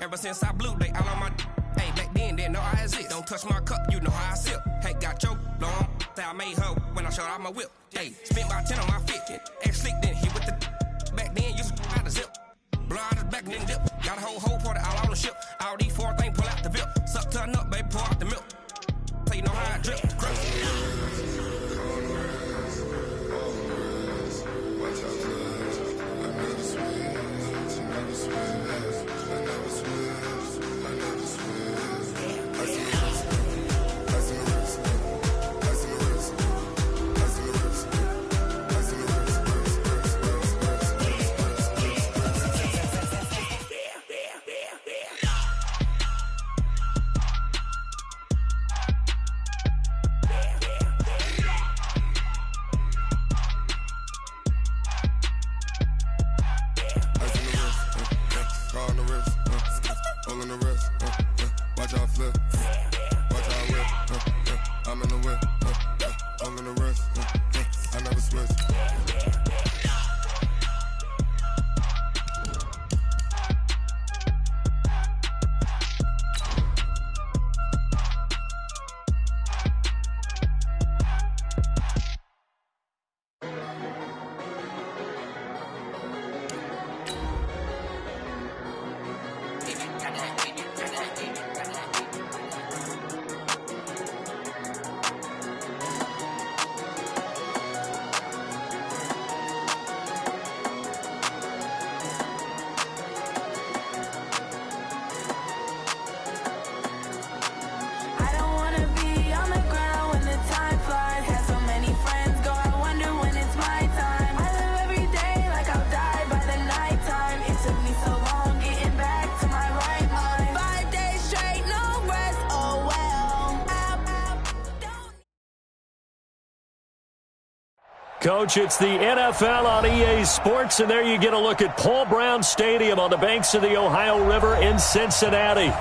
Ever since I blew, they all on my. Hey, back then, didn't know I exist. Don't touch my cup, you know how I sip. Hey, got your long. Say I made her when I showed out my whip. Hey, spent about 10 on my fit. Ex-slick, then hit with the. Back then, used to out the zip. Blow out his back and then dip. Got a whole party all on the ship. All these four things pull out the VIP. Suck to a nut, baby, pour out the milk. So you know how I drip. Coach, it's the NFL on EA Sports, and there you get a look at Paul Brown Stadium on the banks of the Ohio River in Cincinnati.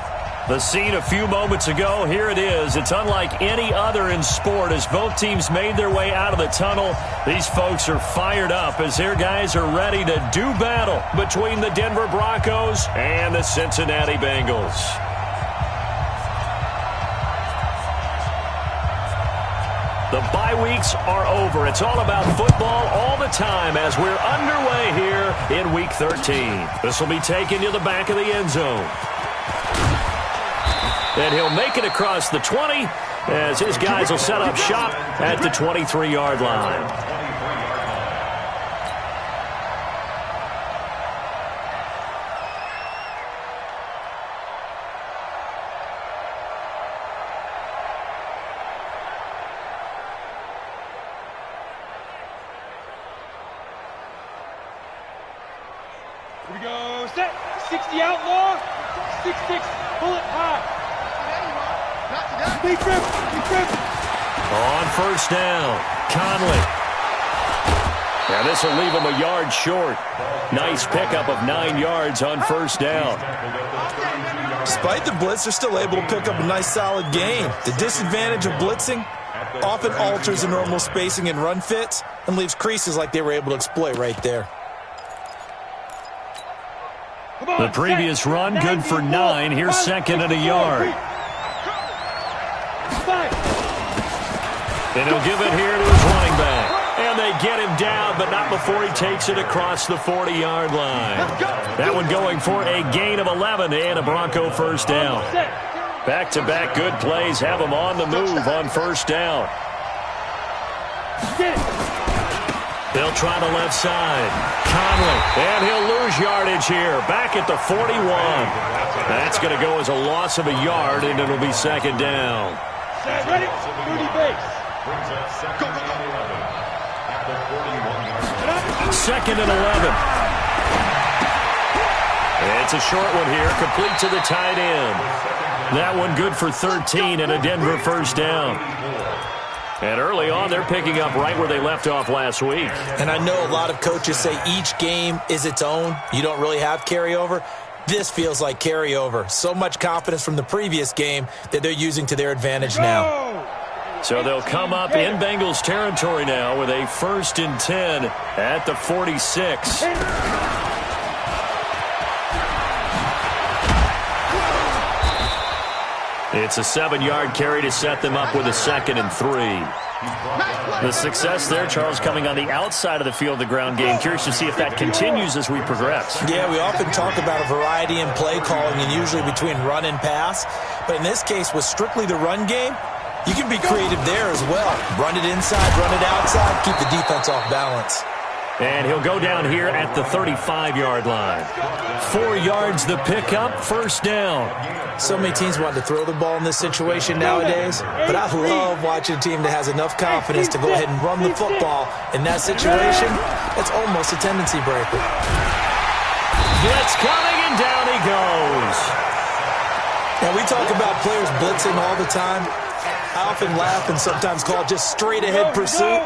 The scene a few moments ago, here it is. It's unlike any other in sport as both teams made their way out of the tunnel. These folks are fired up as their guys are ready to do battle between the Denver Broncos and the Cincinnati Bengals. The bye weeks are over. It's all about football all the time as we're underway here in Week 13. This will be taken to the back of the end zone. And he'll make it across the 20 as his guys will set up shop at the 23-yard line. Here we go, set, 60 outlaw, 6-6, bullet high. Big trip. On first down, Conley. Now this will leave him a yard short. Nice pickup of 9 yards on first down. Despite the blitz, they're still able to pick up a nice solid gain. The disadvantage of blitzing often alters the normal spacing and run fits and leaves creases like they were able to exploit right there. The previous run, good for 9. Here's second and a yard. And he'll give it here to his running back. And they get him down, but not before he takes it across the 40-yard line. That one going for a gain of 11 and a Bronco first down. Back-to-back good plays have him on the move on first down. They'll try the left side. Conley, and he'll lose yardage here. Back at the 41. That's going to go as a loss of a yard, and it'll be second down. Ready? 30 base. Second and 11. It's a short one here, complete to the tight end. That one good for 13 and a Denver first down. And early on, they're picking up right where they left off last week. And I know a lot of coaches say each game is its own. You don't really have carryover. This feels like carryover. So much confidence from the previous game that they're using to their advantage now. So they'll come up in Bengals territory now with a 1st and 10 at the 46. It's a 7-yard carry to set them up with a 2nd and 3. The success there, Charles, coming on the outside of the field, the ground game. Curious to see if that continues as we progress. Yeah, we often talk about a variety in play calling and usually between run and pass. But in this case, with strictly the run game, you can be creative there as well. Run it inside, run it outside, keep the defense off balance. And he'll go down here at the 35-yard line. 4 yards the pickup, 1st down. So many teams want to throw the ball in this situation nowadays, but I love watching a team that has enough confidence to go ahead and run the football. In that situation, it's almost a tendency breaker. Blitz coming, and down he goes. Now, we talk about players blitzing all the time. I often laugh and sometimes call it just straight-ahead pursuit.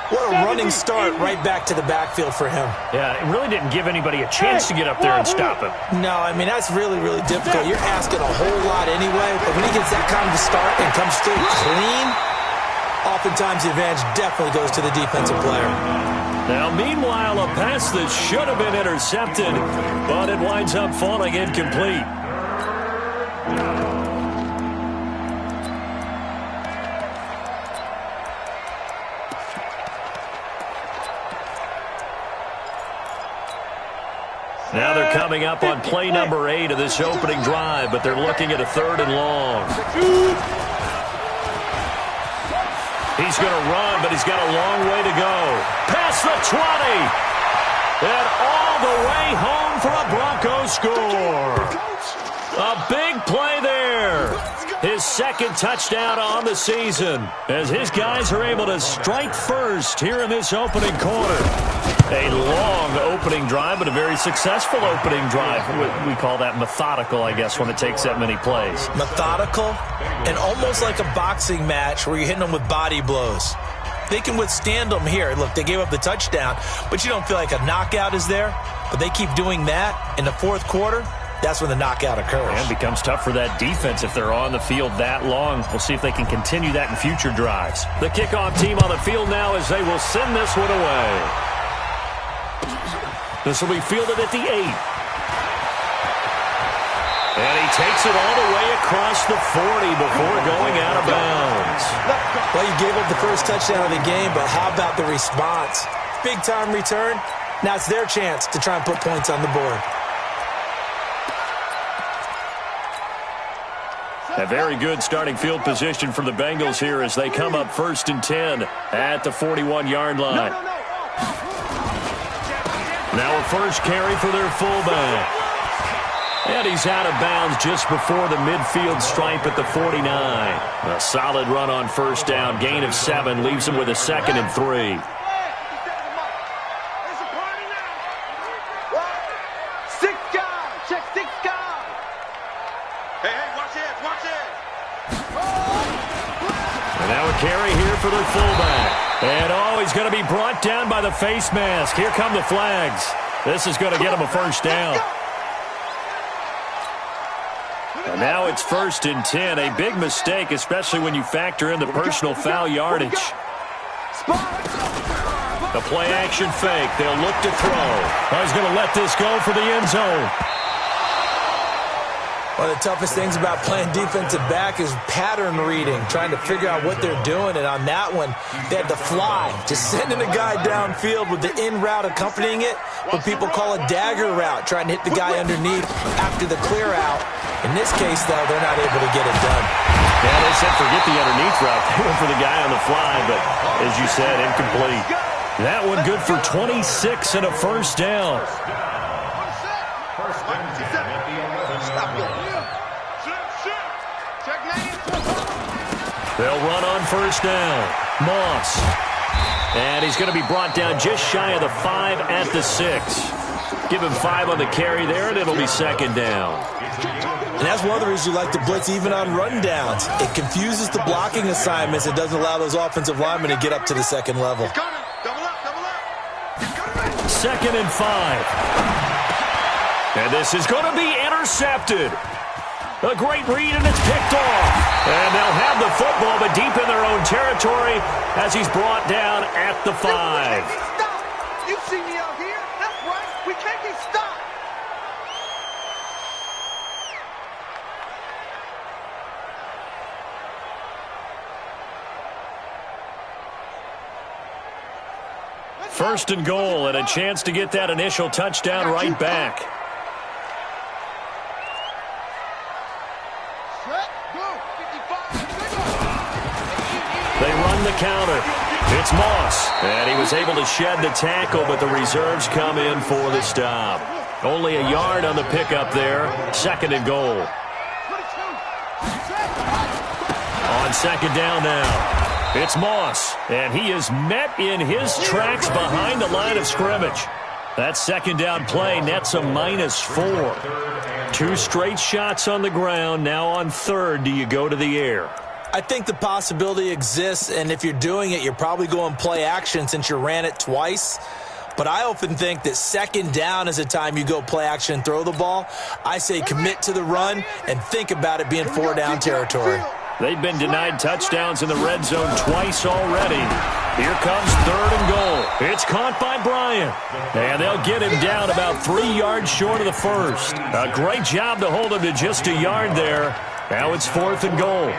What a running start right back to the backfield for him. Yeah, it really didn't give anybody a chance to get up there and stop him. No, I mean, that's really, really difficult. You're asking a whole lot anyway, but when he gets that kind of a start and comes through clean, oftentimes the advantage definitely goes to the defensive player. Now, meanwhile, a pass that should have been intercepted, but it winds up falling incomplete. Now they're coming up on play number 8 of this opening drive, but they're looking at a 3rd and long. He's going to run, but he's got a long way to go. Past the 20. And all the way home for a Broncos score. A big play there. His 2nd touchdown on the season as his guys are able to strike first here in this opening quarter. A long opening drive, but a very successful opening drive. We call that methodical, I guess, when it takes that many plays. Methodical and almost like a boxing match where you're hitting them with body blows. They can withstand them here. Look, they gave up the touchdown, but you don't feel like a knockout is there. But they keep doing that in the 4th quarter. That's when the knockout occurs. And it becomes tough for that defense if they're on the field that long. We'll see if they can continue that in future drives. The kickoff team on the field now as they will send this one away. This will be fielded at the 8. And he takes it all the way across the 40 before going out of bounds. Well, you gave up the first touchdown of the game, but how about the response? Big-time return. Now it's their chance to try and put points on the board. A very good starting field position for the Bengals here as they come up 1st and 10 at the 41-yard line. Now a first carry for their fullback. And he's out of bounds just before the midfield stripe at the 49. A solid run on 1st down. Gain of 7 leaves him with a 2nd and 3. Carry here for their fullback. And, he's going to be brought down by the face mask. Here come the flags. This is going to get him a 1st down. And now it's 1st and 10. A big mistake, especially when you factor in the personal foul yardage. The play-action fake. They'll look to throw. He's going to let this go for the end zone. One of the toughest things about playing defensive back is pattern reading, trying to figure out what they're doing. And on that one, they had to fly, just sending a guy downfield with the in route accompanying it, what people call a dagger route, trying to hit the guy underneath after the clear out. In this case, though, they're not able to get it done. Yeah, they said forget the underneath route. They went for the guy on the fly, but as you said, incomplete. That one good for 26 and a 1st down. They'll run on 1st down. Moss. And he's going to be brought down just shy of the 5 at the 6. Give him 5 on the carry there, and it'll be 2nd down. And that's one of the reasons you like to blitz even on rundowns. It confuses the blocking assignments. It doesn't allow those offensive linemen to get up to the 2nd level. 2nd and 5. And this is going to be intercepted. A great read, and it's picked off. And they'll have the football, but deep in their own territory as he's brought down at the 5. You see me out here? That's right. We can't get stopped. First and goal, and a chance to get that initial touchdown right back. They run the counter. It's Moss, and he was able to shed the tackle, but the reserves come in for the stop. Only a yard on the pickup there. Second and goal. On second down now. It's Moss, and he is met in his tracks behind the line of scrimmage. That second down play nets a -4. 2 straight shots on the ground. Now on third, do you go to the air? I think the possibility exists, and if you're doing it, you're probably going play action since you ran it twice. But I often think that second down is the time you go play action and throw the ball. I say commit to the run and think about it being 4-down territory. They've been denied touchdowns in the red zone twice already. Here comes third and goal. It's caught by Bryant. And they'll get him down about 3 yards short of the first. A great job to hold him to just a yard there. Now it's fourth and goal.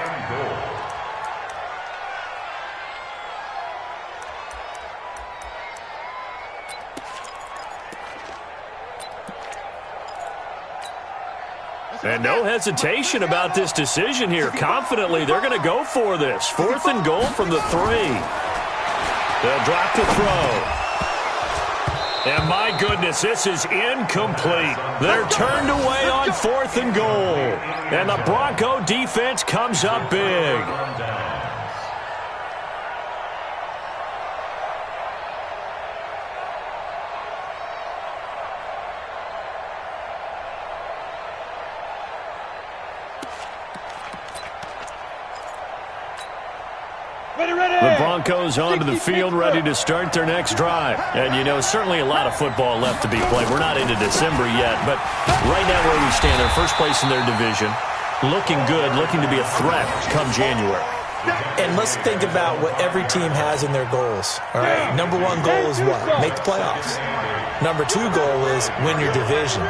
And no hesitation about this decision here. Confidently, they're going to go for this. Fourth and goal from the 3. They'll drop the throw. And my goodness, this is incomplete. They're turned away on fourth and goal. And the Bronco defense comes up big. The Broncos onto the field, ready to start their next drive. And, you know, certainly a lot of football left to be played. We're not into December yet, but right now where we stand, they're first place in their division, looking good, looking to be a threat come January. And let's think about what every team has in their goals. All right, number 1 goal is what? Make the playoffs. Number 2 goal is win your division.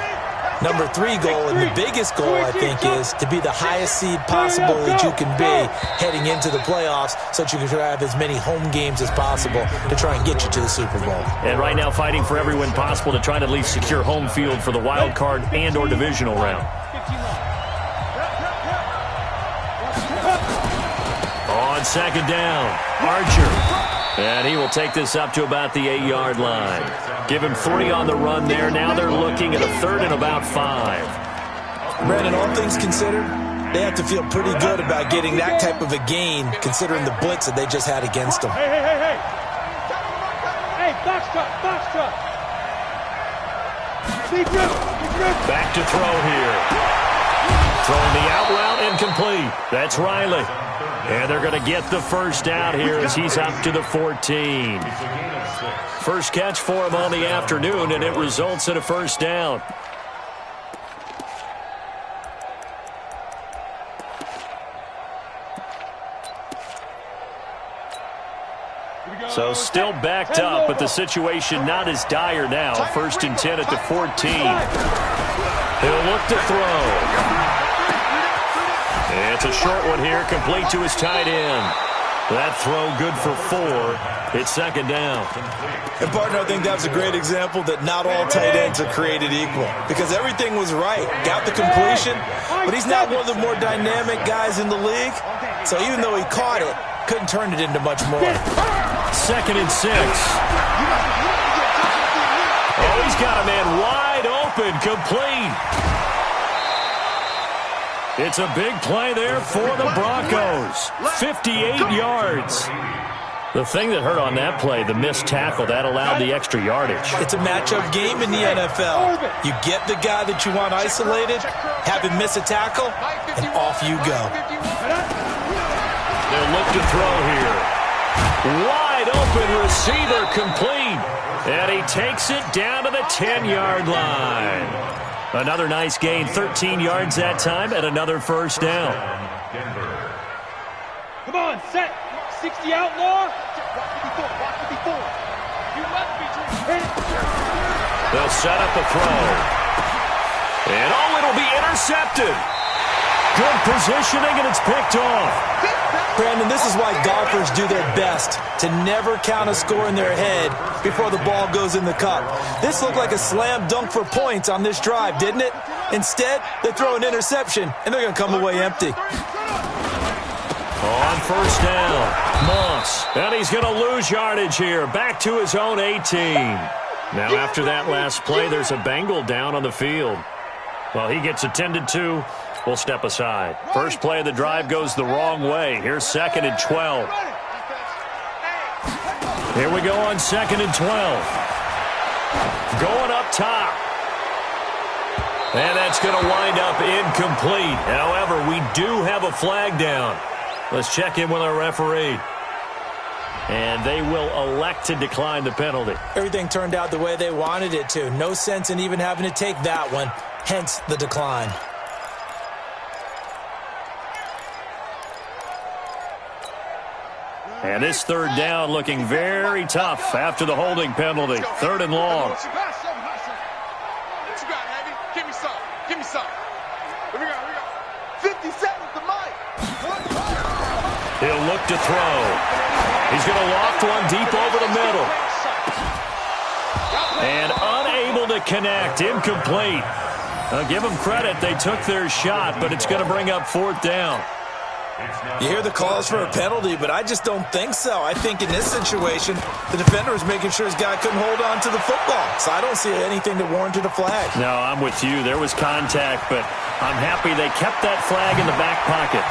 Number 3 goal, and the biggest goal, I think, is to be the highest seed possible that you can be heading into the playoffs so that you can have as many home games as possible to try and get you to the Super Bowl. And right now fighting for every win possible to try to at least secure home field for the wild card and or divisional round. On second down, Archer. And he will take this up to about the 8-yard line. Give him 3 on the run there. Now they're looking at a third and about 5. Brandon, all things considered, they have to feel pretty good about getting that type of a gain considering the blitz that they just had against them. Hey, box truck. Back to throw here. Throwing the out route incomplete. That's Riley. And they're going to get the first out here as he's up to the 14. First catch for him on the afternoon, and it results in a first down. So still backed up, but the situation not as dire now. First and 10 at the 14. He'll look to throw. It's a short one here, complete to his tight end. That throw good for 4. It's second down. And, partner, I think that was a great example that not all tight ends are created equal because everything was right. Got the completion, but he's not one of the more dynamic guys in the league. So even though he caught it, couldn't turn it into much more. Second and 6. Oh, he's got a man wide open, complete. It's a big play there for the Broncos. 58 yards. The thing that hurt on that play, the missed tackle, that allowed the extra yardage. It's a matchup game in the NFL. You get the guy that you want isolated, have him miss a tackle, and off you go. They'll look to throw here. Wide open receiver complete. And he takes it down to the 10-yard line. Another nice gain, 13 yards that time, and another first down. Come on, set. 60 outlaw. They'll set up the throw. And oh, it'll be intercepted. Good positioning, and it's picked off. Brandon, this is why golfers do their best to never count a score in their head before the ball goes in the cup. This looked like a slam dunk for points on this drive, didn't it? Instead, they throw an interception, and they're going to come away empty. On first down, Moss. And he's going to lose yardage here. Back to his own 18. Now, after that last play, there's a Bengal down on the field. Well, he gets attended to. We'll step aside. First play of the drive goes the wrong way. Here's 2nd and 12. Here we go on 2nd and 12. Going up top. And that's going to wind up incomplete. However, we do have a flag down. Let's check in with our referee. And they will elect to decline the penalty. Everything turned out the way they wanted it to. No sense in even having to take that one. Hence the decline. And this 3rd down looking very tough after the holding penalty. 3rd and long. What you got, Heavy? Give me some. Give me some. Here we go. 50 seconds to Mike. He'll look to throw. He's going to loft one deep over the middle. And unable to connect. Incomplete. Give them credit. They took their shot, but it's going to bring up 4th down. You hear the calls for a penalty, but I just don't think so. I think in this situation, the defender was making sure his guy couldn't hold on to the football. So I don't see anything that warranted a flag. No, I'm with you. There was contact, but I'm happy they kept that flag in the back pocket.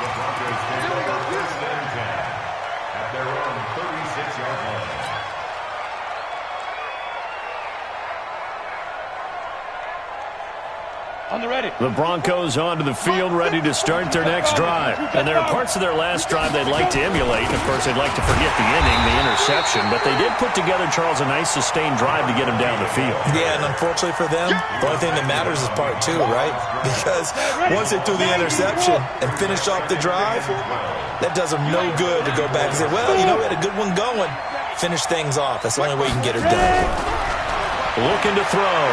The Broncos stand on 1st and 10 at their own 36-yard line. On the ready. The Broncos onto the field, ready to start their next drive. And there are parts of their last drive they'd like to emulate. And, of course, they'd like to forget the inning, the interception. But they did put together, Charles, a nice sustained drive to get him down the field. Yeah, and unfortunately for them, the only thing that matters is part 2, right? Because once they threw the interception and finished off the drive, that does them no good to go back and say, well, you know, we had a good one going. Finish things off. That's the only way you can get her done. Looking to throw.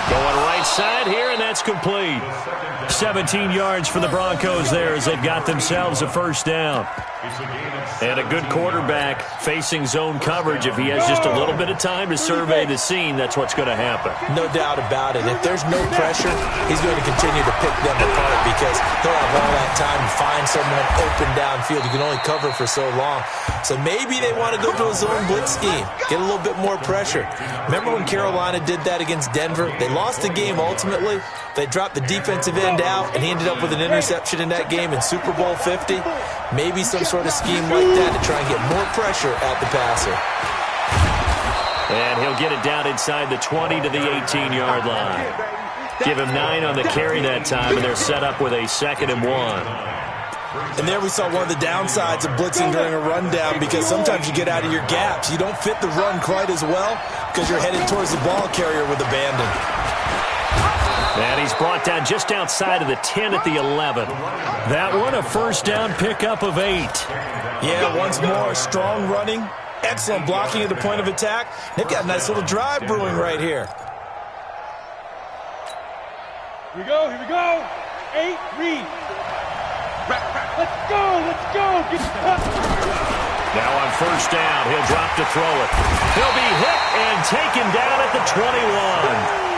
Going right side here, and that's complete. 17 yards for the Broncos there as they've got themselves a first down. And a good quarterback facing zone coverage. If he has just a little bit of time to survey the scene, that's what's going to happen. No doubt about it. If there's no pressure, he's going to continue to pick them apart because he'll have all that time to find someone open downfield. You can only cover for so long. So maybe they want to go to a zone blitz scheme, get a little bit more pressure. Remember when Carolina did that against Denver? They lost the game ultimately. They dropped the defensive end out, and he ended up with an interception in that game in Super Bowl 50. Maybe some sort of scheme like that to try and get more pressure at the passer. And he'll get it down inside the 20 to the 18-yard line. Give him 9 on the carry that time, and they're set up with a 2nd and 1. And there we saw one of the downsides of blitzing during a rundown because sometimes you get out of your gaps. You don't fit the run quite as well because you're headed towards the ball carrier with abandon. And he's brought down just outside of the 10 at the 11. That one a first down pickup of 8. Yeah, once more, strong running, excellent blocking at the point of attack. They've got a nice little drive brewing right here. Here we go. 8, read. Let's go. Get Now on first down, he'll drop to throw it. He'll be hit and taken down at the 21.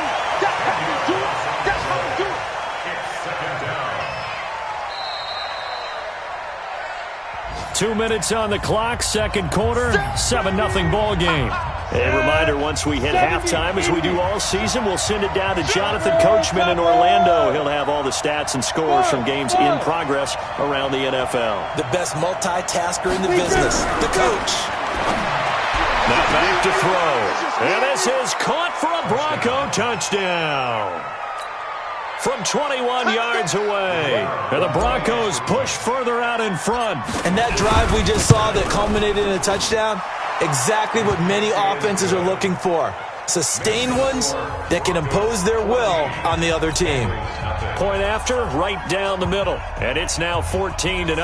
2 minutes on the clock, second quarter, 7-0 ball game. A reminder, once we hit halftime, as we do all season, we'll send it down to Jonathan Coachman in Orlando. He'll have all the stats and scores from games in progress around the NFL. The best multitasker in the business, the coach. Now back to throw. And this is caught for a Bronco touchdown. From 21 yards away. And the Broncos push further out in front. And that drive we just saw that culminated in a touchdown, exactly what many offenses are looking for. Sustained ones that can impose their will on the other team. Point after, right down the middle. And it's now 14-0.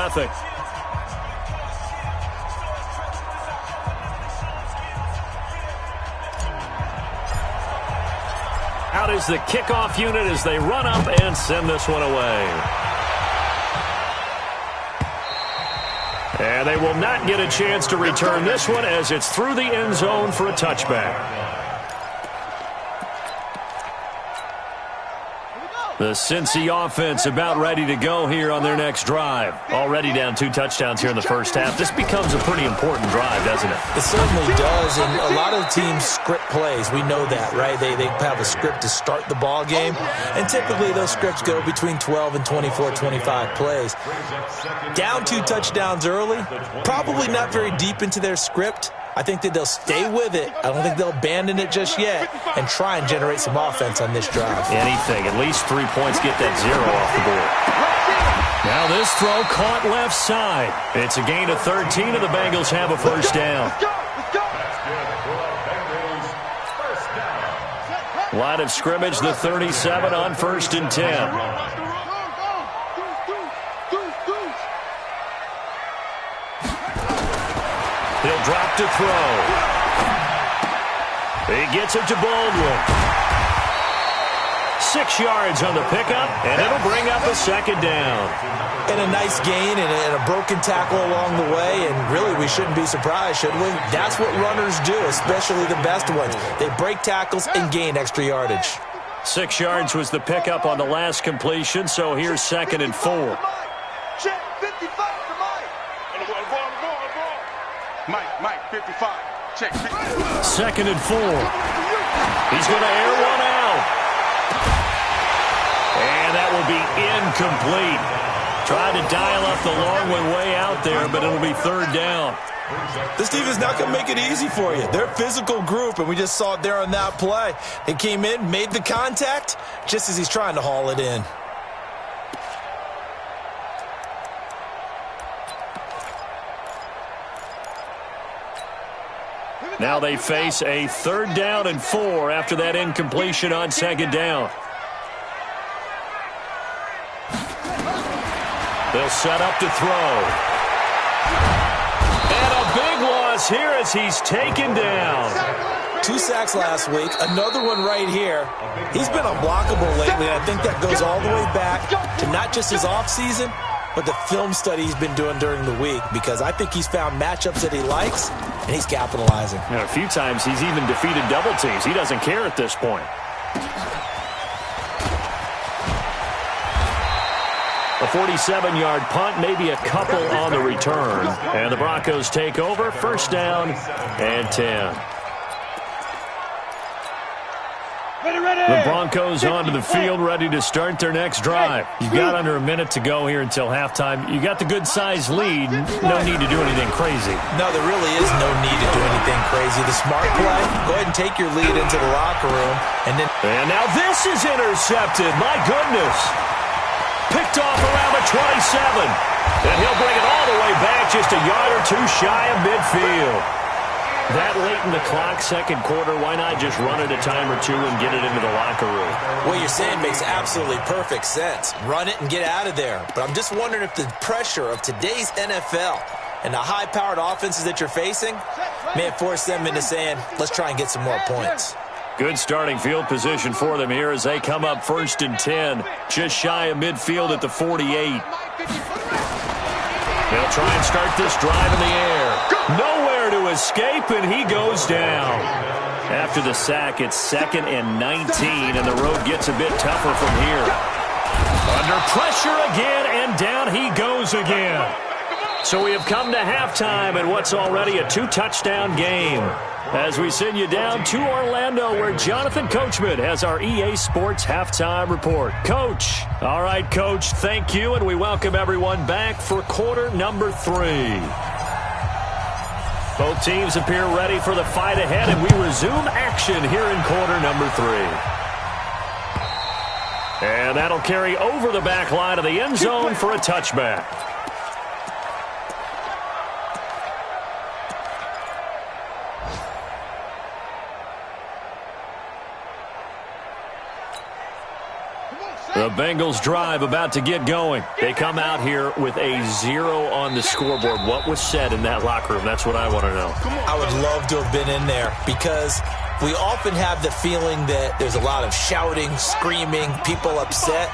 Out is the kickoff unit as they run up and send this one away. And they will not get a chance to return this one as it's through the end zone for a touchback. The Cincy offense about ready to go here on their next drive. Already down 2 touchdowns here in the first half. This becomes a pretty important drive, doesn't it? It certainly does, and a lot of the teams script plays. We know that, right? They have a script to start the ball game, and typically those scripts go between 12 and 24, 25 plays. Down 2 touchdowns early, probably not very deep into their script. I think that they'll stay with it. I don't think they'll abandon it just yet and try and generate some offense on this drive. Anything. At least 3 points, get that 0 off the board. Now this throw caught left side. It's a gain of 13, and the Bengals have a first down. Line of scrimmage, the 37 on 1st and 10. He'll drop to throw. He gets it to Baldwin. 6 yards on the pickup, and it'll bring up a second down. And a nice gain and a broken tackle along the way, and really we shouldn't be surprised, should we? That's what runners do, especially the best ones. They break tackles and gain extra yardage. 6 yards was the pickup on the last completion, so here's 2nd and 4. Check 55 for Mike, 55. Check 55. 2nd and 4. He's going to air one out. And that will be incomplete. Tried to dial up the long one way out there, but it'll be 3rd down. This team is not going to make it easy for you. They're a physical group, and we just saw it there on that play. They came in, made the contact, just as he's trying to haul it in. Now they face a 3rd down and 4 after that incompletion on 2nd down. They'll set up to throw. And a big loss here as he's taken down. 2 sacks last week, another one right here. He's been unblockable lately, and I think that goes all the way back to not just his offseason, but the film study he's been doing during the week, because I think he's found matchups that he likes, and he's capitalizing. And a few times he's even defeated double teams. He doesn't care at this point. A 47-yard punt, maybe a couple on the return. And the Broncos take over, 1st down and 10. The Broncos onto the field, ready to start their next drive. You've got under a minute to go here until halftime. You got the good-sized lead. No need to do anything crazy. No, there really is no need to do anything crazy. The smart play, go ahead and take your lead into the locker room. And now this is intercepted. My goodness. Picked off around the 27. And he'll bring it all the way back, just a yard or 2 shy of midfield. That late in the clock, 2nd quarter, why not just run it a time or 2 and get it into the locker room? What you're saying makes absolutely perfect sense. Run it and get out of there. But I'm just wondering if the pressure of today's NFL and the high-powered offenses that you're facing may have forced them into saying, let's try and get some more points. Good starting field position for them here as they come up 1st and 10, just shy of midfield at the 48. They'll try and start this drive in the air. Nowhere to escape, and he goes down. After the sack, it's 2nd and 19, and the road gets a bit tougher from here. Under pressure again, and down he goes again. So we have come to halftime in what's already a 2-touchdown game. As we send you down to Orlando, where Jonathan Coachman has our EA Sports Halftime Report. Coach. All right, Coach, thank you, and we welcome everyone back for quarter number 3. Both teams appear ready for the fight ahead, and we resume action here in quarter number 3. And that'll carry over the back line of the end zone for a touchback. The Bengals drive about to get going. They come out here with a 0 on the scoreboard. What was said in that locker room? That's what I want to know. I would love to have been in there because We often have the feeling that there's a lot of shouting, screaming, people upset.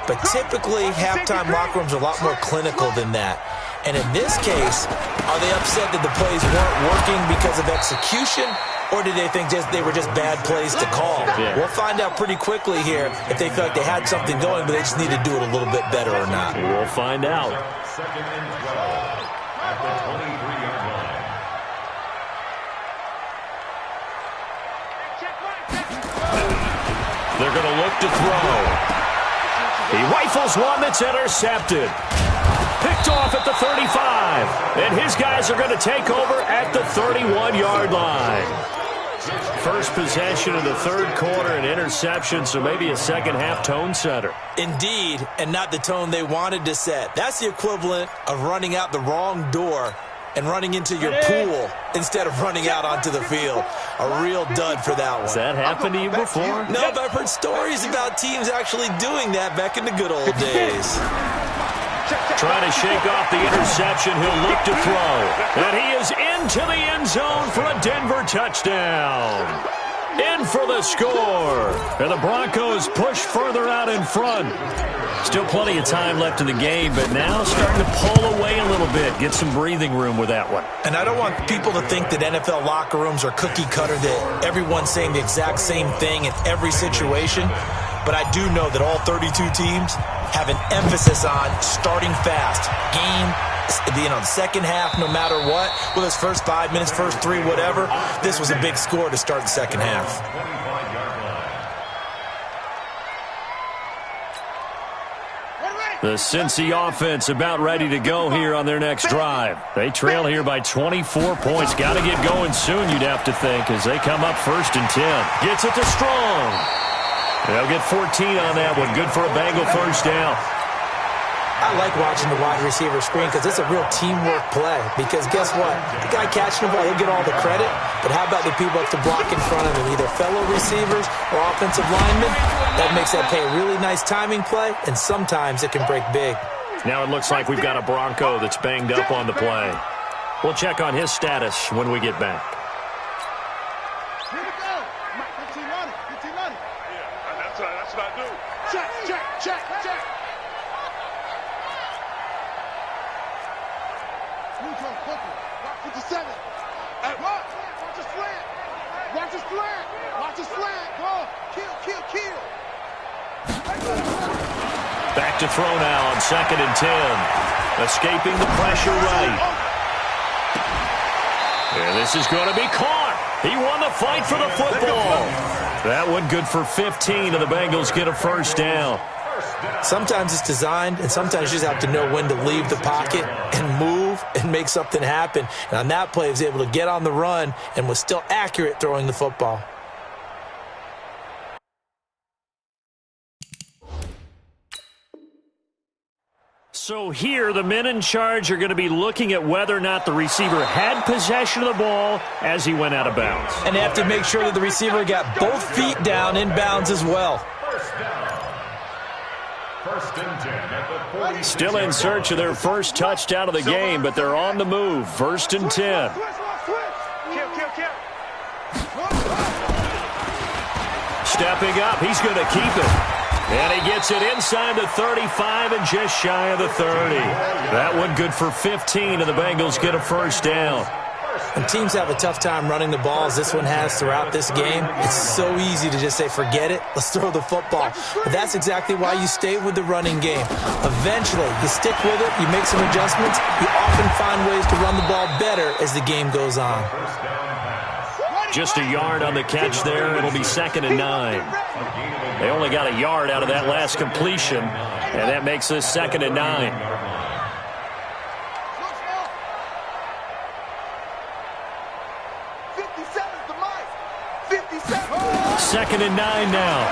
But typically, halftime locker rooms are a lot more clinical than that. And in this case, are they upset that the plays weren't working because of execution, or did they think they were just bad plays to call? Yeah. We'll find out pretty quickly here if they feel like they had something going, but they just need to do it a little bit better or not. We'll find out. Second and 12 at the 23-yard line. They're going to look to throw. He rifles one that's intercepted. Picked off at the 35. And his guys are going to take over at the 31-yard line. First possession of the third quarter, an interception, so maybe a second-half tone setter. Indeed, and not the tone they wanted to set. That's the equivalent of running out the wrong door and running into your pool instead of running out onto the field. A real dud for that one. Has that happened to you before? No, but I've heard stories about teams actually doing that back in the good old days. Trying to shake off the interception. He'll look to throw. And he is into the end zone for a Denver touchdown. In for the score. And the Broncos push further out in front. Still plenty of time left in the game, but now starting to pull away a little bit. Get some breathing room with that one. And I don't want people to think that NFL locker rooms are cookie cutter, that everyone's saying the exact same thing in every situation. But I do know that all 32 teams have an emphasis on starting fast. The second half, no matter what, whether it's first 5 minutes, first 3, whatever, this was a big score to start the second half. The Cincy offense about ready to go here on their next drive. They trail here by 24 points. Got to get going soon, you'd have to think, as they come up 1st and 10. Gets it to Strong. They'll get 14 on that one. Good for a Bengal first down. I like watching the wide receiver screen because it's a real teamwork play. Because guess what? The guy catching the ball, he'll get all the credit. But how about the people up to block in front of him, either fellow receivers or offensive linemen? That makes that play a really nice timing play, and sometimes it can break big. Now it looks like we've got a Bronco that's banged up on the play. We'll check on his status when we get back. Here we go. Mike, 15 on it. 15 on it. Yeah, that's what I do. Check. Watch 57. Hey, watch the slant. Watch the slant. Go. Kill. Back to throw now on 2nd and 10. Escaping the pressure right. And this is going to be caught. He won the fight for the football. That one good for 15, and the Bengals get a first down. Sometimes it's designed, and sometimes you just have to know when to leave the pocket and move and make something happen. And on that play, he was able to get on the run and was still accurate throwing the football. So here, the men in charge are going to be looking at whether or not the receiver had possession of the ball as he went out of bounds. And they have to make sure that the receiver got both feet down in bounds as well. Still in search of their first touchdown of the game, but they're on the move. 1st and 10. Stepping up, he's going to keep it. And he gets it inside the 35 and just shy of the 30. That one good for 15, and the Bengals get a first down. And teams have a tough time running the ball, as this one has throughout this game. It's so easy to just say, forget it, let's throw the football. But that's exactly why you stay with the running game. Eventually, you stick with it, you make some adjustments, you often find ways to run the ball better as the game goes on. Just a yard on the catch there. It'll be 2nd and 9. They only got a yard out of that last completion, and that makes this 2nd and 9. 2nd and 9 now.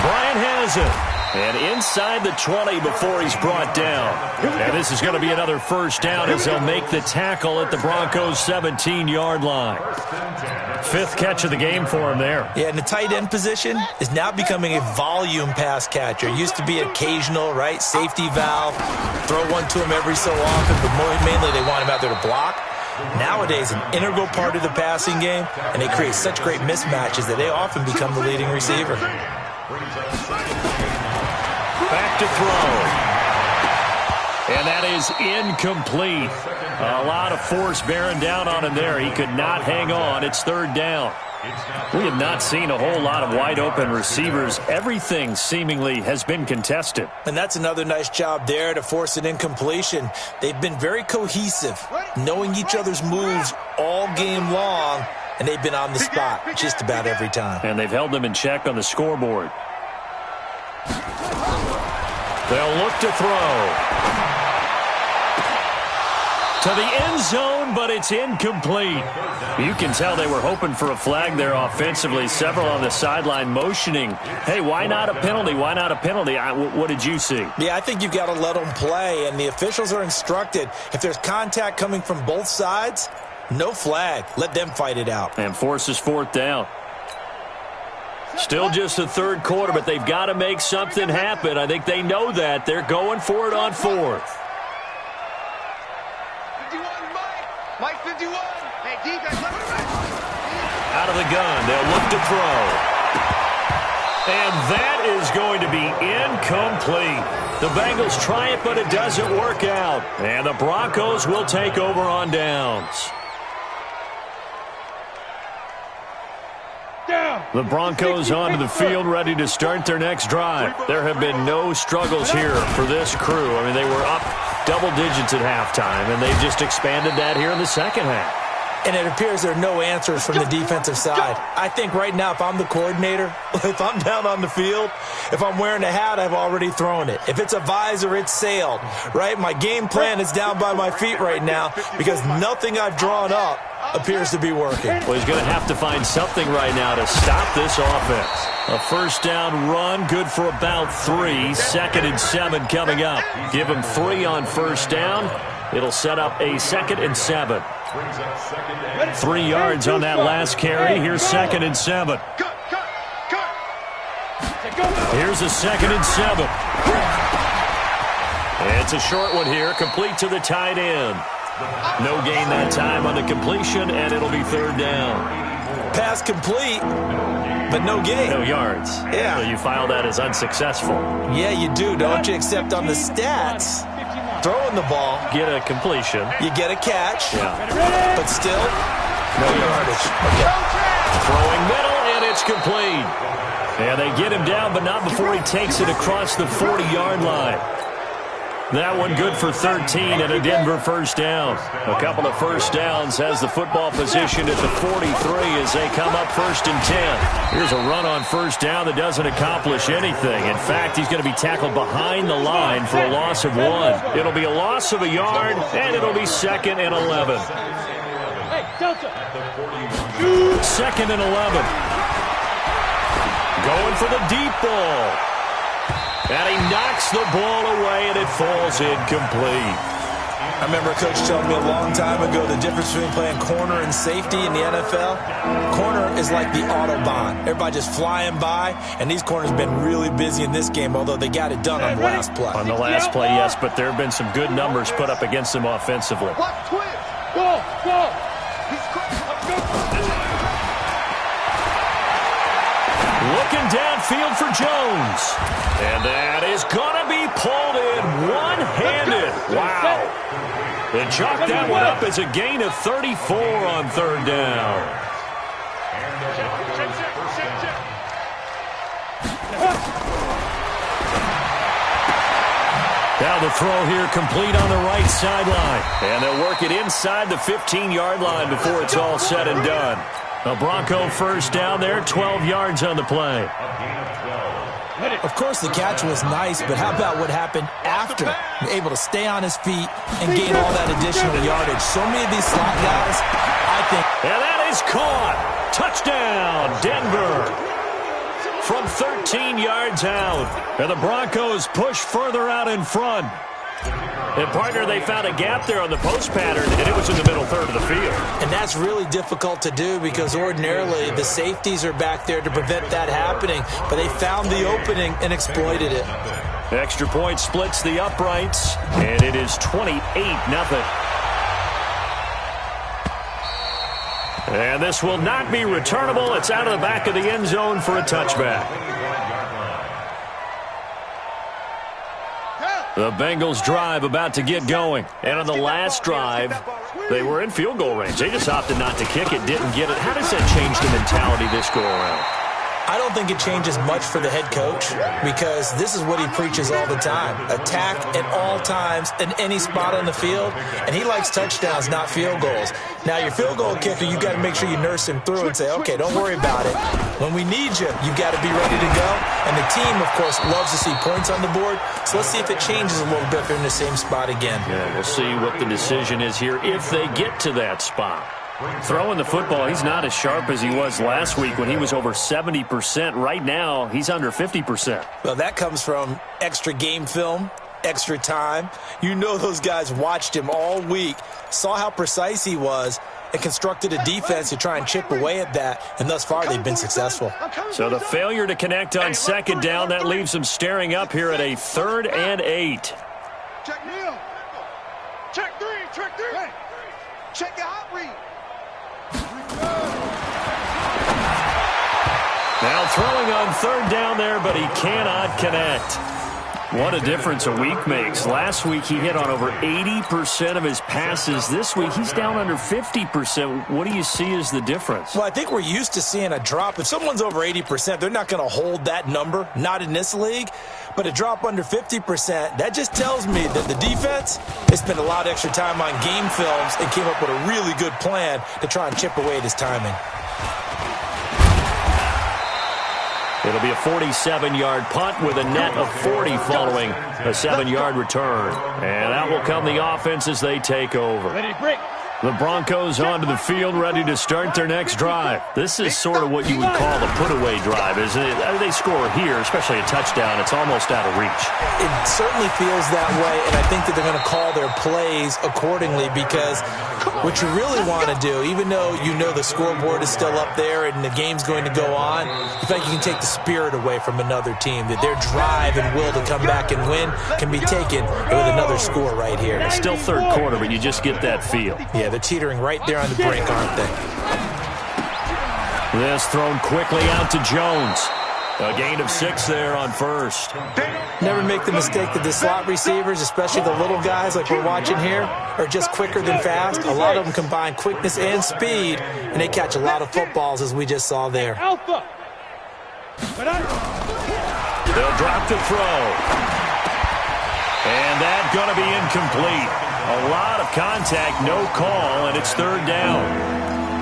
Bryant has it. And inside the 20 before he's brought down. And this is going to be another first down as they'll make the tackle at the Broncos' 17-yard line. 5th catch of the game for him there. Yeah, and the tight end position is now becoming a volume pass catcher. It used to be occasional, right? Safety valve. Throw one to him every so often, but more mainly they want him out there to block. Nowadays, an integral part of the passing game, and they create such great mismatches that they often become the leading receiver. Back to throw. And that is incomplete. A lot of force bearing down on him there. He could not hang on. It's third down. We have not seen a whole lot of wide-open receivers. Everything seemingly has been contested. And that's another nice job there to force an incompletion. They've been very cohesive, knowing each other's moves all game long, and they've been on the spot just about every time. And they've held them in check on the scoreboard. They'll look to throw. To the end zone, but it's incomplete. You can tell they were hoping for a flag there offensively. Several on the sideline motioning, hey, why not a penalty? Why not a penalty? What did you see? Yeah, I think you've got to let them play, and the officials are instructed. If there's contact coming from both sides, no flag. Let them fight it out. And forces fourth down. Still just the third quarter, but they've got to make something happen. I think they know that. They're going for it on fourth. Mike 51. Hey, defense, let me run. Out of the gun, they'll look to throw. And that is going to be incomplete. The Bengals try it, but it doesn't work out. And the Broncos will take over on downs. The Broncos onto the field, ready to start their next drive. There have been no struggles here for this crew. I mean, they were up double digits at halftime, and they've just expanded that here in the second half. And it appears there are no answers from the defensive side. I think right now, if I'm the coordinator, if I'm down on the field, if I'm wearing a hat, I've already thrown it. If it's a visor, it's sailed, right? My game plan is down by my feet right now because nothing I've drawn up appears to be working. Well, he's going to have to find something right now to stop this offense. A first down run, good for about 3. 2nd and 7 coming up. Give him 3 on first down. It'll set up a 2nd and 7. 3 yards on that last carry. Here's 2nd and 7. Here's a 2nd and 7. It's a short one here, complete to the tight end. No gain that time on the completion, and it'll be third down. Pass complete, but no gain. No yards. Yeah. So you file that as unsuccessful. Yeah, you do, don't you? Except on the stats, throwing the ball. Get a completion. You get a catch. Yeah. But still, no yardage. Okay. Throwing middle, and it's complete. And they get him down, but not before he takes it across the 40-yard line. That one good for 13 and a Denver first down. A couple of first downs has the football position at the 43 as they come up 1st and 10. Here's a run on first down that doesn't accomplish anything. In fact, he's going to be tackled behind the line for a loss of 1. It'll be a loss of a yard, and it'll be 2nd and 11. Hey, Delta. 2nd and 11. Going for the deep ball. And he knocks the ball away, and it falls incomplete. I remember a coach telling me a long time ago the difference between playing corner and safety in the NFL. Corner is like the Autobahn. Everybody just flying by, and these corners have been really busy in this game, although they got it done on the last play. On the last play, yes, but there have been some good numbers put up against them offensively. Go. Looking downfield for Jones. And that is going to be pulled in one-handed. Wow. They chalked that one up as a gain of 34 on third down. Now the throw here complete on the right sideline. And they'll work it inside the 15-yard line before it's all said and done. A Bronco first down there, 12 yards on the play. Of course, the catch was nice, but how about what happened after? Able to stay on his feet and gain all that additional yardage. So many of these slot guys, I think. And that is caught. Touchdown, Denver. From 13 yards out. And the Broncos push further out in front. And, partner, they found a gap there on the post pattern, and it was in the middle third of the field. And that's really difficult to do because ordinarily the safeties are back there to prevent that happening. But they found the opening and exploited it. Extra point splits the uprights, and it is 28-0. And this will not be returnable. It's out of the back of the end zone for a touchback. The Bengals drive about to get going. And on the last drive, they were in field goal range. They just opted not to kick it, didn't get it. How does that change the mentality this go around? I don't think it changes much for the head coach because this is what he preaches all the time. Attack at all times in any spot on the field, and he likes touchdowns, not field goals. Now, your field goal kicker, you got to make sure you nurse him through and say, okay, don't worry about it. When we need you, you got to be ready to go. And the team, of course, loves to see points on the board, so let's see if it changes a little bit if they're in the same spot again. Yeah, we'll see what the decision is here if they get to that spot. Throwing the football, he's not as sharp as he was last week when he was over 70%. Right now, he's under 50%. Well, that comes from extra game film, extra time. You know those guys watched him all week, saw how precise he was, and constructed a defense to try and chip away at that, and thus far they've been successful. So the failure to connect on second down, that leaves them staring up here at a 3rd and 8. Check Neil. Check three. Hey. Check your hot read. Now throwing on 3rd down there, but he cannot connect. What a difference a week makes. Last week he hit on over 80% of his passes. This week he's down under 50%. What do you see as the difference? Well, I think we're used to seeing a drop. If someone's over 80%, they're not going to hold that number, not in this league. But a drop under 50%, that just tells me that the defense has spent a lot of extra time on game films and came up with a really good plan to try and chip away at his timing. It'll be a 47-yard punt with a net of 40 following a 7-yard return. And out will come the offense as they take over. Ready, break. The Broncos onto the field, ready to start their next drive. This is sort of what you would call a put-away drive, isn't it? They score here, especially a touchdown. It's almost out of reach. It certainly feels that way, and I think that they're going to call their plays accordingly because what you really want to do, even though you know the scoreboard is still up there and the game's going to go on, in fact, you can take the spirit away from another team, that their drive and will to come back and win can be taken with another score right here. It's still third quarter, but you just get that feel. Yeah, they're teetering right there on the brink, aren't they? This thrown quickly out to Jones. A gain of 6 there on first. Never make the mistake that the slot receivers, especially the little guys like we're watching here, are just quicker than fast. A lot of them combine quickness and speed, and they catch a lot of footballs, as we just saw there. Alpha. They'll drop the throw. And that's going to be incomplete. A lot of contact, no call, and it's 3rd down.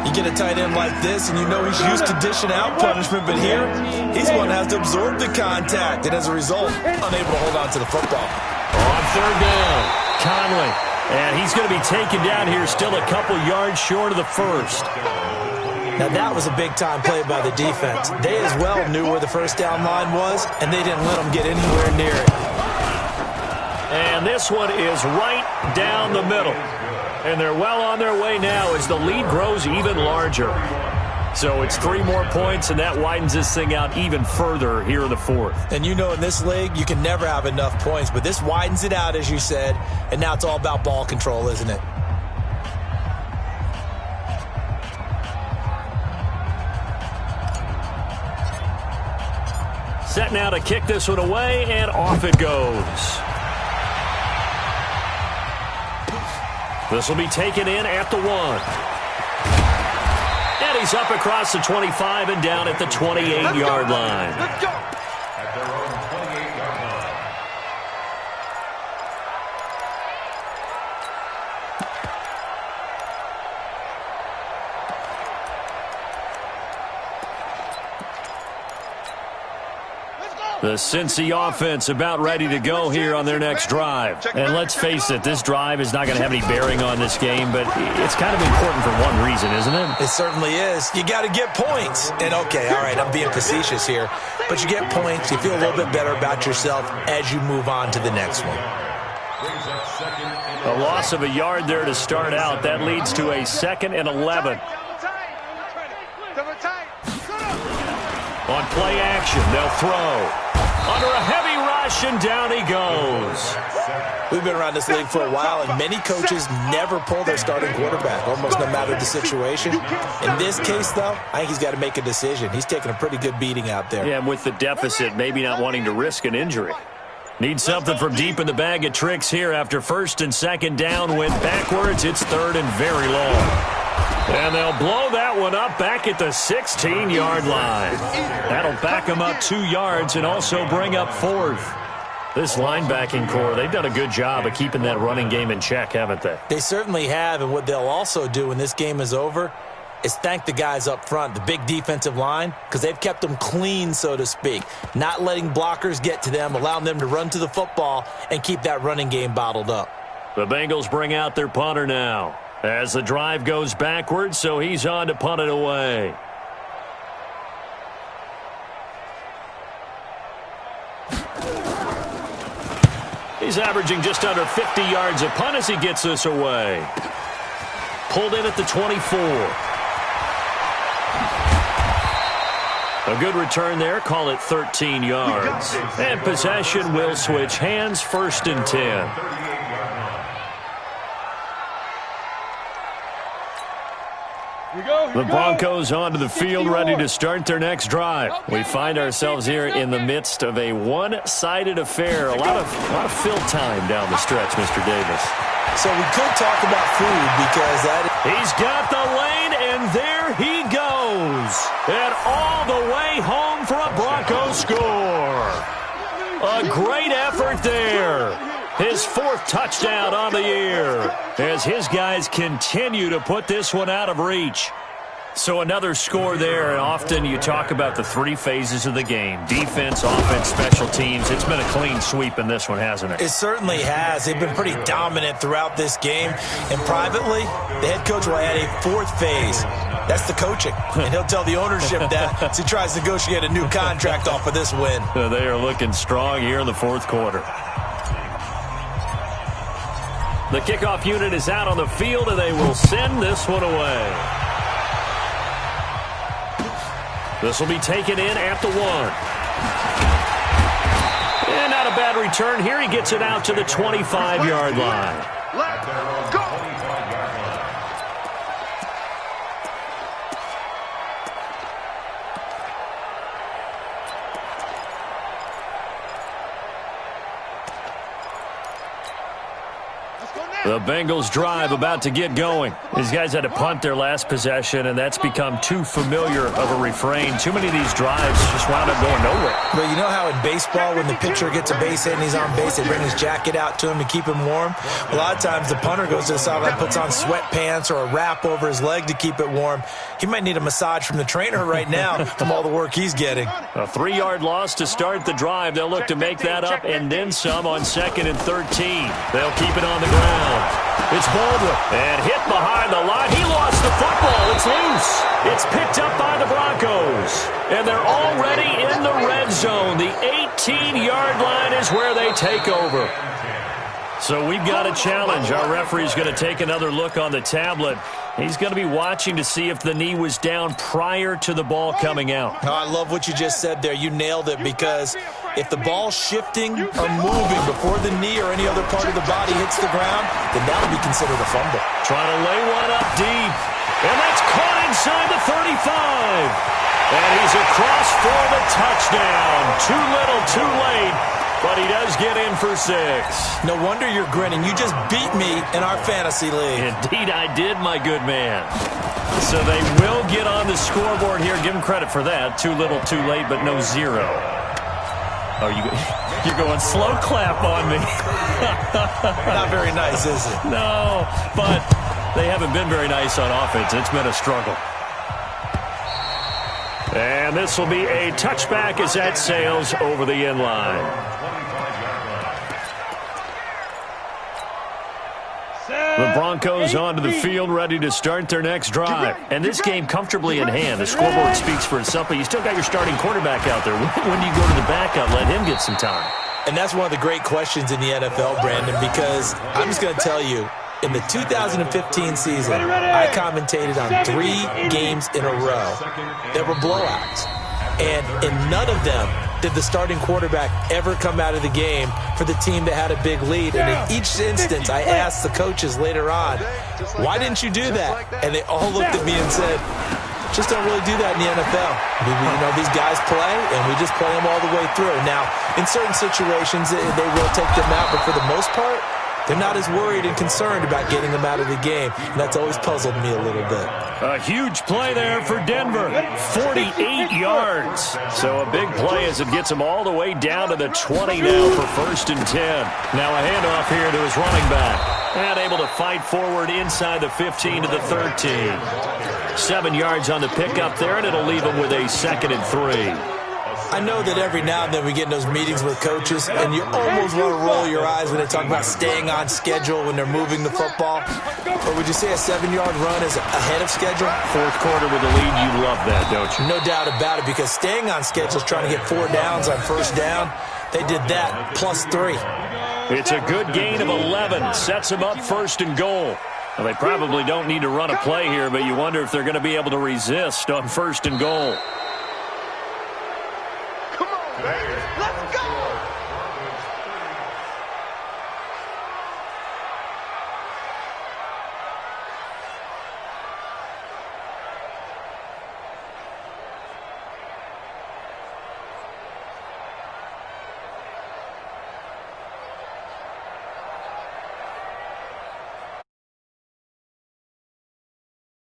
You get a tight end like this, and you know he's used to dishing out punishment, but here, he's one that has to absorb the contact, and as a result, unable to hold on to the football. On 3rd down, Conley. And he's going to be taken down here, still a couple yards short of the first. Now, that was a big-time play by the defense. They as well knew where the first down line was, and they didn't let them get anywhere near it. And this one is right down the middle. And they're well on their way now as the lead grows even larger. So it's 3 more points, and that widens this thing out even further here in the 4th. And you know in this league, you can never have enough points, but this widens it out, as you said, and now it's all about ball control, isn't it? Set now to kick this one away, and off it goes. This will be taken in at the 1. And he's up across the 25 and down at the 28-yard line. Let's go. At their own 28-yard line. The Cincy offense about ready to go here on their next drive. And let's face it, this drive is not going to have any bearing on this game, but it's kind of important for one reason, isn't it? It certainly is. You got to get points. And, okay, all right, I'm being facetious here. But you get points, you feel a little bit better about yourself as you move on to the next one. A loss of a yard there to start out. That leads to a 2nd and 11. On play action, they'll throw. Under a heavy rush, possession. Down he goes. We've been around this league for a while, and many coaches never pull their starting quarterback, almost no matter the situation. In this case, though, I think he's got to make a decision. He's taking a pretty good beating out there. Yeah, and with the deficit, maybe not wanting to risk an injury. Need something from deep in the bag of tricks here after first and second down went backwards. It's third and very long. And they'll blow that one up back at the 16-yard line. That'll back them up 2 yards and also bring up fourth. This linebacking core, they've done a good job of keeping that running game in check, haven't they? They certainly have, and what they'll also do when this game is over is thank the guys up front, the big defensive line, because they've kept them clean, so to speak, not letting blockers get to them, allowing them to run to the football and keep that running game bottled up. The Bengals bring out their punter now as the drive goes backwards, so he's on to punt it away. He's averaging just under 50 yards a punt as he gets this away. Pulled in at the 24. A good return there. Call it 13 yards. And possession will switch hands, first and 10. The Broncos onto the field, ready to start their next drive. We find ourselves here in the midst of a one-sided affair. A lot of fill time down the stretch, Mr. Davis. So we could talk about food because He's got the lane, and there he goes. And all the way home for a Broncos score. A great effort there. His fourth touchdown on the year as his guys continue to put this one out of reach. So another score there, and often you talk about the three phases of the game. Defense, offense, special teams. It's been a clean sweep in this one, hasn't it? It certainly has. They've been pretty dominant throughout this game. And privately, the head coach will add a fourth phase. That's the coaching. And he'll tell the ownership that as he tries to negotiate a new contract off of this win. They are looking strong here in the fourth quarter. The kickoff unit is out on the field, and they will send this one away. This will be taken in at the 1. And not a bad return here. He gets it out to the 25-yard line. Let's go. The Bengals drive about to get going. These guys had to punt their last possession, and that's become too familiar of a refrain. Too many of these drives just wound up going nowhere. But you know how in baseball, when the pitcher gets a base hit and he's on base, they bring his jacket out to him to keep him warm? A lot of times the punter goes to the sideline, puts on sweatpants or a wrap over his leg to keep it warm. He might need a massage from the trainer right now from all the work he's getting. A 3-yard loss to start the drive. They'll look to make that up and then some on 2nd and 13. They'll keep it on the ground. It's Baldwin, and hit behind the line. He lost the football. It's loose. It's picked up by the Broncos, and they're already in the red zone. The 18-yard line is where they take over. So we've got a challenge. Our referee's going to take another look on the tablet. He's going to be watching to see if the knee was down prior to the ball coming out. Oh, I love what you just said there. You nailed it, because if the ball's shifting or moving before the knee or any other part of the body hits the ground, then that'll be considered a fumble. Trying to lay one up deep. And that's caught inside the 35. And he's across for the touchdown. Too little, too late. But he does get in for 6. No wonder you're grinning. You just beat me in our fantasy league. Indeed I did, my good man. So they will get on the scoreboard here. Give him credit for that. Too little, too late, but no 0. Oh, you're going slow clap on me. Not very nice, is it? No, but they haven't been very nice on offense. It's been a struggle. And this will be a touchback as that sails over the end line. The Broncos onto the field, ready to start their next drive. And this game comfortably in hand. The scoreboard speaks for itself, but you still got your starting quarterback out there. When do you go to the backup, let him get some time? And that's one of the great questions in the NFL, Brandon, because I'm just going to tell you, in the 2015 season, I commentated on 3 games in a row that were blowouts. And in none of them did the starting quarterback ever come out of the game for the team that had a big lead. And in each instance, I asked the coaches later on, why didn't you do that? And they all looked at me and said, just don't really do that in the NFL. These guys play, and we just play them all the way through. Now, in certain situations, they will take them out, but for the most part, they're not as worried and concerned about getting them out of the game. And that's always puzzled me a little bit. A huge play there for Denver. 48 yards. So a big play as it gets them all the way down to the 20 now for 1st and 10. Now a handoff here to his running back. And able to fight forward inside the 15 to the 13. 7 yards on the pickup there, and it'll leave him with a 2nd and 3. I know that every now and then we get in those meetings with coaches, and you almost want to roll your eyes when they talk about staying on schedule when they're moving the football. Or would you say a 7-yard run is ahead of schedule? 4th quarter with the lead, you love that, don't you? No doubt about it, because staying on schedule is trying to get 4 downs on 1st down. They did that, plus 3. It's a good gain of 11. Sets them up 1st and goal. Well, they probably don't need to run a play here, but you wonder if they're going to be able to resist on 1st and goal. Come on, let's